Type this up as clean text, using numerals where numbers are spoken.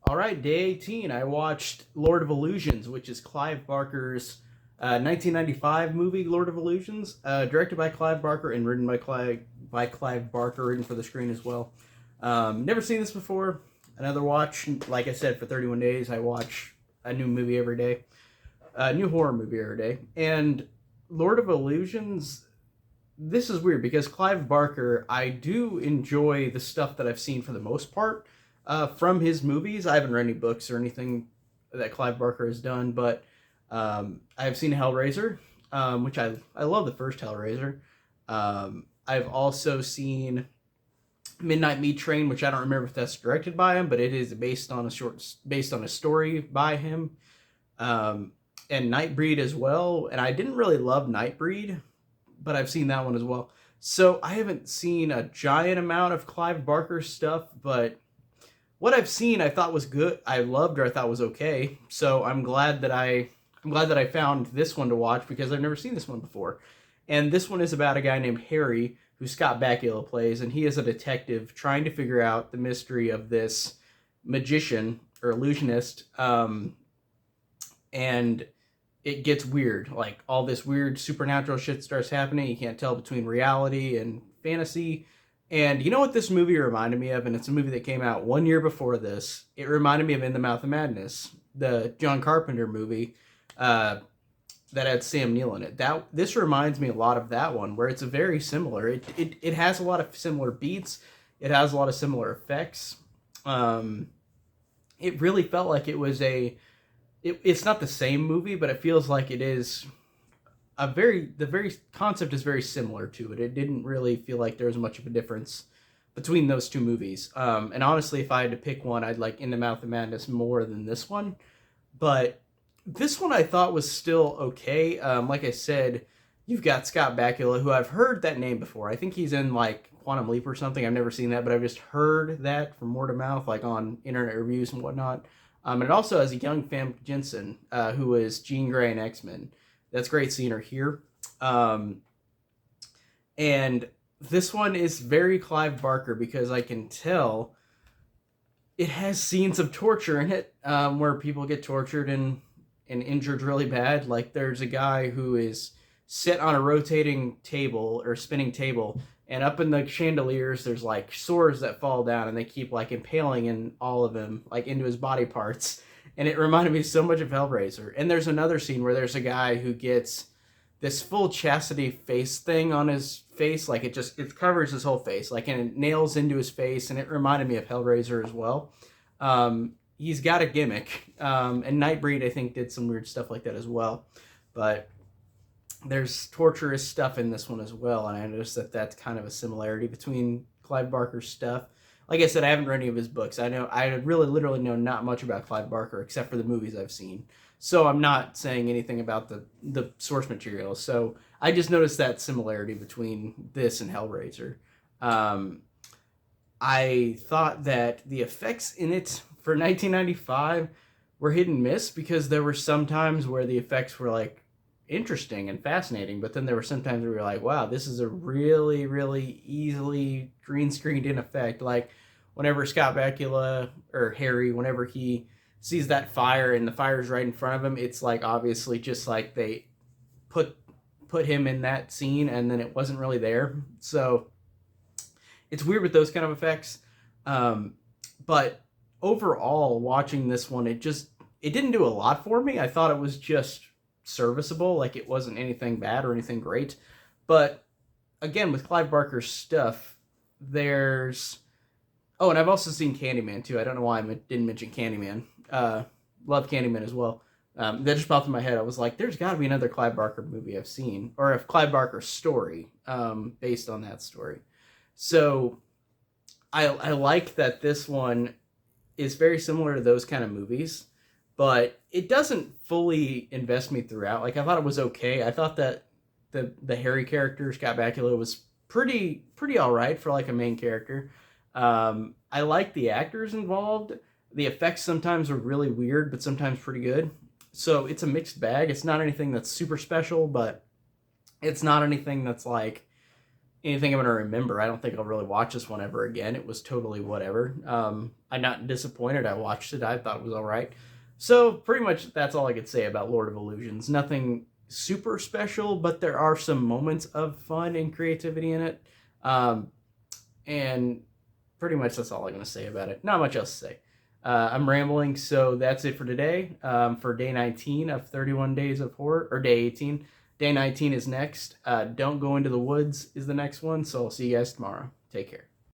All right, day 18. I watched Lord of Illusions, which is Clive Barker's 1995 movie, Lord of Illusions, directed by Clive Barker and written by Clive Barker, written for the screen as well. Never seen this before. Another watch. Like I said, for 31 days, I watch a new movie every day, a new horror movie every day. And Lord of Illusions, this is weird because Clive Barker, I do enjoy the stuff that I've seen for the most part from his movies. I haven't read any books or anything that Clive Barker has done, but I've seen Hellraiser, which I love the first Hellraiser. I've also seen Midnight Meat Train, which I don't remember if that's directed by him, but it is based on a story by him. And Nightbreed as well. And I didn't really love Nightbreed, but I've seen that one as well. So I haven't seen a giant amount of Clive Barker stuff, but what I've seen I thought was good. I loved or I thought was okay. So I'm glad that I found this one to watch because I've never seen this one before. And this one is about a guy named Harry who Scott Bakula plays, and he is a detective trying to figure out the mystery of this magician or illusionist. And it gets weird. Like all this weird supernatural shit starts happening. You can't tell between reality and fantasy. And you know what this movie reminded me of? And it's a movie that came out 1 year before this. It reminded me of In the Mouth of Madness, the John Carpenter movie that had Sam Neill in it. This reminds me a lot of that one, where it's a very similar. It has a lot of similar beats. It has a lot of similar effects. It really felt like it was it's not the same movie, but it feels like it is the very concept is very similar to it. It didn't really feel like there was much of a difference between those two movies. And honestly, if I had to pick one, I'd like In the Mouth of Madness more than this one. But this one I thought was still okay. Like I said, you've got Scott Bakula, who I've heard that name before. I think he's in like Quantum Leap or something. I've never seen that, but I've just heard that from word of mouth, like on internet reviews and whatnot. And it also has a young Fam Jensen, who is Jean Grey in X-Men. That's great seeing her here. And this one is very Clive Barker because I can tell it has scenes of torture in it, where people get tortured and injured really bad. Like there's a guy who is sit on a rotating table or spinning table, and up in the chandeliers there's like swords that fall down, and they keep like impaling in all of him, like into his body parts. And it reminded me so much of Hellraiser. And there's another scene where there's a guy who gets this full chastity face thing on his face, like it covers his whole face, like, and it nails into his face, and it reminded me of Hellraiser as well. He's got a gimmick, and Nightbreed I think did some weird stuff like that as well. But there's torturous stuff in this one as well, and I noticed that that's kind of a similarity between Clive Barker's stuff. Like I said, I haven't read any of his books. I really literally know not much about Clive Barker except for the movies I've seen. So I'm not saying anything about the source material. So I just noticed that similarity between this and Hellraiser. I thought that the effects in it for 1995 were hit and miss, because there were some times where the effects were like interesting and fascinating, but then there were some times where you're like, wow, this is a really, really easily green screened in effect. Like whenever Scott Bakula or Harry, whenever he sees that fire and the fire's right in front of him, it's like obviously just like they put him in that scene and then it wasn't really there. So it's weird with those kind of effects. But overall, watching this one, it didn't do a lot for me. I thought it was just serviceable. Like it wasn't anything bad or anything great. But again, with Clive Barker's stuff, there's... Oh, and I've also seen Candyman too. I don't know why I didn't mention Candyman. Love Candyman as well. That just popped in my head. I was like, there's got to be another Clive Barker movie I've seen, or a Clive Barker story based on that story. So I like that this one is very similar to those kind of movies, but it doesn't fully invest me throughout. Like I thought it was okay. I thought that the Harry character, Scott Bakula, was pretty all right for like a main character. I like the actors involved. The effects sometimes are really weird, but sometimes pretty good. So it's a mixed bag. It's not anything that's super special, but it's not anything that's like anything I'm going to remember. I don't think I'll really watch this one ever again. It was totally whatever. I'm not disappointed. I watched it. I thought it was all right. So pretty much that's all I could say about Lord of Illusions. Nothing super special, but there are some moments of fun and creativity in it. And pretty much that's all I'm going to say about it. Not much else to say. I'm rambling, so that's it for today. For day 19 of 31 Days of Horror, or day 18. Day 19 is next. Don't Go Into the Woods is the next one, so I'll see you guys tomorrow. Take care.